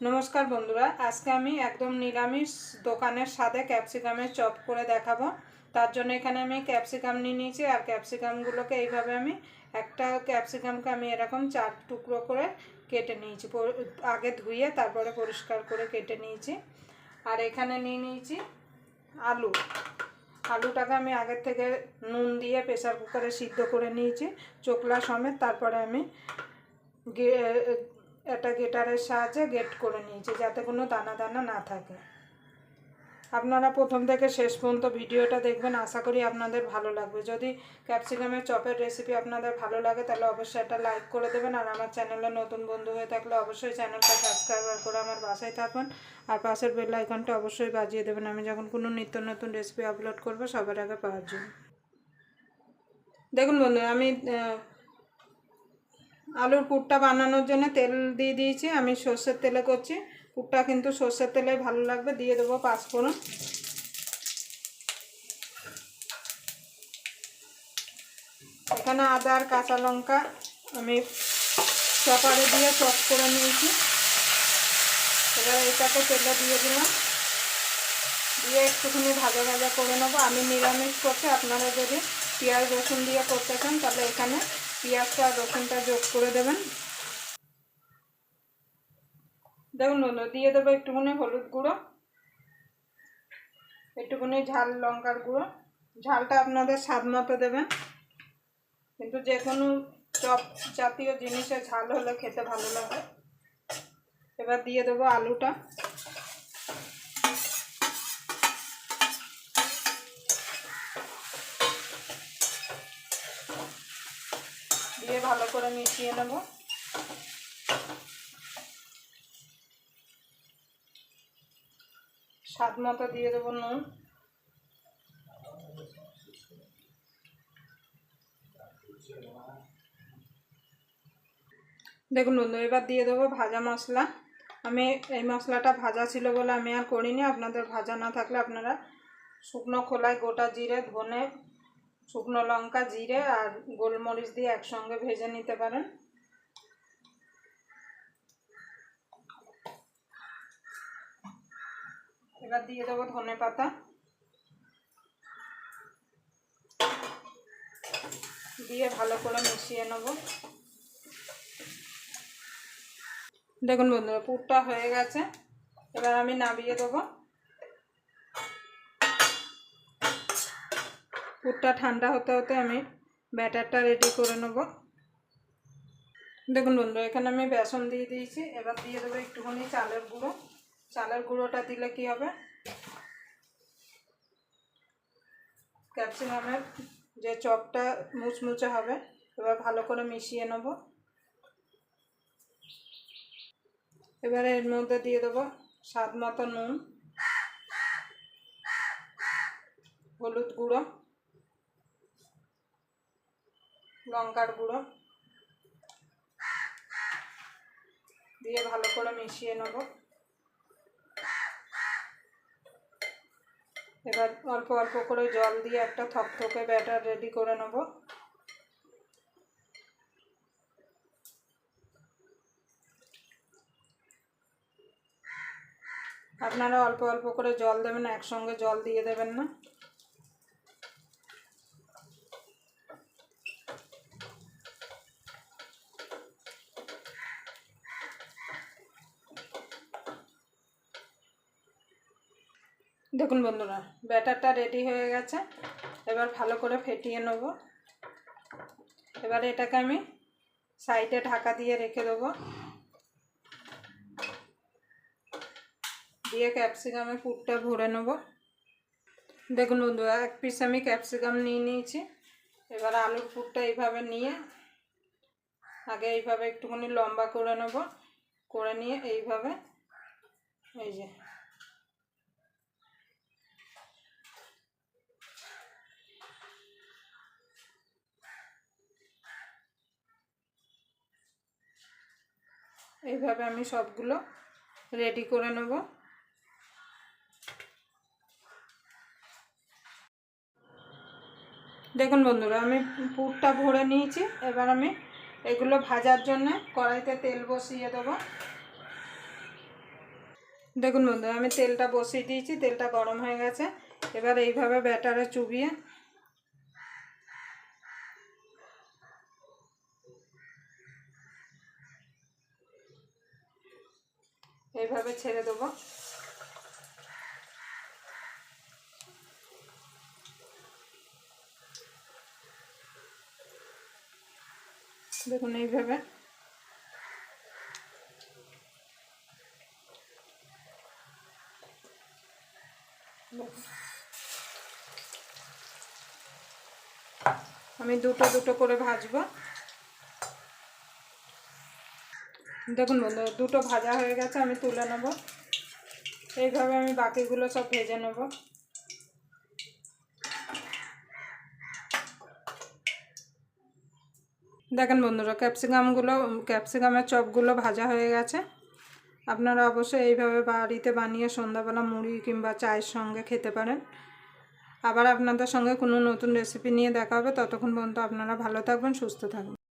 नमस्कार बंधुरा आज के आमी एकदम निरामिष दोकानेर साथे क्यापसिकामेर चप करे देखाबो। तार जोन्नो एखाने आमी क्यापसिकाम निये निয়েছি और क्यापसिकामगुलोके এইভাবে আমি একটা ক্যাপসিকামকে আমি এরকম 4 টুকরো করে কেটে নিয়েছি। আগে ধুয়ে তারপরে পরিষ্কার করে কেটে নিয়েছি। আর এখানে নিয়ে নিয়েছি আলু। আলুটাকে আমি আগে থেকে নুন দিয়ে প্রেসার কুকারে সিদ্ধ করে নিয়েছি চোকলা সমেত। তারপরে আমি এটা গেটারের সাহায্যে গেট করে নিয়েছি যাতে কোনো দানা দানা না থাকে। আপনারা প্রথম থেকে শেষ পর্যন্ত ভিডিওটা দেখবেন, আশা করি আপনাদের ভালো লাগবে। যদি ক্যাপসিকামের চপের রেসিপি আপনাদের ভালো লাগে তাহলে অবশ্যই একটা লাইক করে দেবেন। আর আমার চ্যানেলে নতুন বন্ধু হয়ে থাকলে অবশ্যই চ্যানেলটা সাবস্ক্রাইব করে আমার পাশেই থাকুন আর পাশের বেল আইকনটা অবশ্যই বাজিয়ে দেবেন আমি যখন কোনো নিত্য নতুন রেসিপি আপলোড করব সবার আগে পাওয়ার জন্য। দেখুন বন্ধুরা, আমি आलूर पुरटा बानानोर जोन्नो तेल दिए दिएछि। आमी सर्षेर तेले करछि। पुरटा किन्तु सर्षेर तेले भालो लागबे। दिए देबो पाँचफोड़न। एखाने आदा और काँचा लंका आमी चपारे दिए चप करे निয়েছি। এবার এটাকে তেলে দিয়ে দিলাম, দিয়ে একটুখানি ভাজা ভাজা করে নেব। আমি নিরামিষ করছি, আপনারা যদি পেঁয়াজ রসুন দিয়ে করতে চান তাহলে এখানে পেঁয়াজটা আর রসুনটা যোগ করে দেবেন। দেখুন বন্ধু, দিয়ে দেবো একটুখানি হলুদ গুঁড়ো, একটুখানি ঝাল লঙ্কার গুঁড়ো। ঝালটা আপনাদের স্বাদ মতো দেবেন, কিন্তু যে কোনো চপ জাতীয় জিনিসে ঝাল হলে খেতে ভালো লাগে। এবার দিয়ে দেবো আলুটা। দিয়ে ভালো করে মিশিয়ে নেব। স্বাদ মতো দিয়ে দেবো নুন। দেখুন বন্ধু, এবার দিয়ে দেবো ভাজা মশলা। আমি এই মশলাটা ভাজা ছিল বলে আমি আর করিনি। আপনাদের ভাজা না থাকলে আপনারা শুকনো খোলায় গোটা জিরে, ধনে, শুকনো লঙ্কা, জিরে আর গোলমরিচ দিয়ে একসঙ্গে ভেজে নিতে পারেন। এবার দিয়ে দেবো ধনে পাতা। দিয়ে ভালো করে মিশিয়ে নেব। দেখুন বন্ধুরা, পুরটা হয়ে গেছে। এবার আমি নামিয়ে দেবো। পুরটা ঠান্ডা হতে হতে আমি ব্যাটারটা রেডি করে নেব। দেখুন বন্ধু, এখানে আমি বেসন দিয়ে দিয়েছি। এবার দিয়ে দেবো একটুখানি চালের গুঁড়ো। চালের গুঁড়োটা দিলে কি হবে, ক্যাপসিকামের যে চপটা মুচমুচে হবে। এবার ভালো করে মিশিয়ে নেব। এবারে এর মধ্যে দিয়ে দেবো স্বাদ মতো নুন, হলুদ গুঁড়ো, লঙ্কার গুঁড়ো দিয়ে ভালো করে মিশিয়ে নেব। এবার অল্প অল্প করে জল দিয়ে একটা থকথকে ব্যাটার রেডি করে নেব। আপনারা অল্প অল্প করে জল দেবেন, একসঙ্গে জল দিয়ে দেবেন না। দেখুন বন্ধুরা, ব্যাটারটা রেডি হয়ে গেছে। এবার ভালো করে ফেটিয়ে নেব। এবার এটাকে আমি সাইডে ঢাকা দিয়ে রেখে দেবো। দিয়ে ক্যাপসিকামে পুরটা ভরে নেব। দেখুন বন্ধুরা, এক পিস আমি ক্যাপসিকাম নিয়ে নিয়েছি। এবার আলুর পুরটা এইভাবে নিয়ে আগে এইভাবে একটুখানি লম্বা করে নেব। করে নিয়ে এইভাবে এই যে এইভাবে আমি সবগুলো রেডি করে নেব। দেখুন বন্ধুরা, আমি পুরটা ভরে নিয়েছি। এবার আমি এগুলো ভাজার জন্য কড়াইতে তেল বসিয়ে দেবো। দেখুন বন্ধুরা, আমি তেলটা বসিয়ে দিয়েছি, তেলটা গরম হয়ে গেছে। এবার এইভাবে ব্যাটারে চুবিয়ে এইভাবে ছেড়ে দেবো। দেখুন এইভাবে আমি দুটো দুটো করে ভাজবো। দেখুন বন্ধু, দুটো ভাজা হয়ে গেছে, আমি তুলে নেব। এইভাবে আমি বাকিগুলো সব ভেজে নেব। দেখেন বন্ধুরা, ক্যাপসিকামের চপগুলো ভাজা হয়ে গেছে। আপনারা অবশ্যই এইভাবে বাড়িতে বানিয়ে সন্ধ্যাবেলা মুড়ি কিংবা চায়ের সঙ্গে খেতে পারেন। আবার আপনাদের সঙ্গে কোনো নতুন রেসিপি নিয়ে দেখা হবে। ততক্ষণ পর্যন্ত আপনারা ভালো থাকবেন, সুস্থ থাকবেন।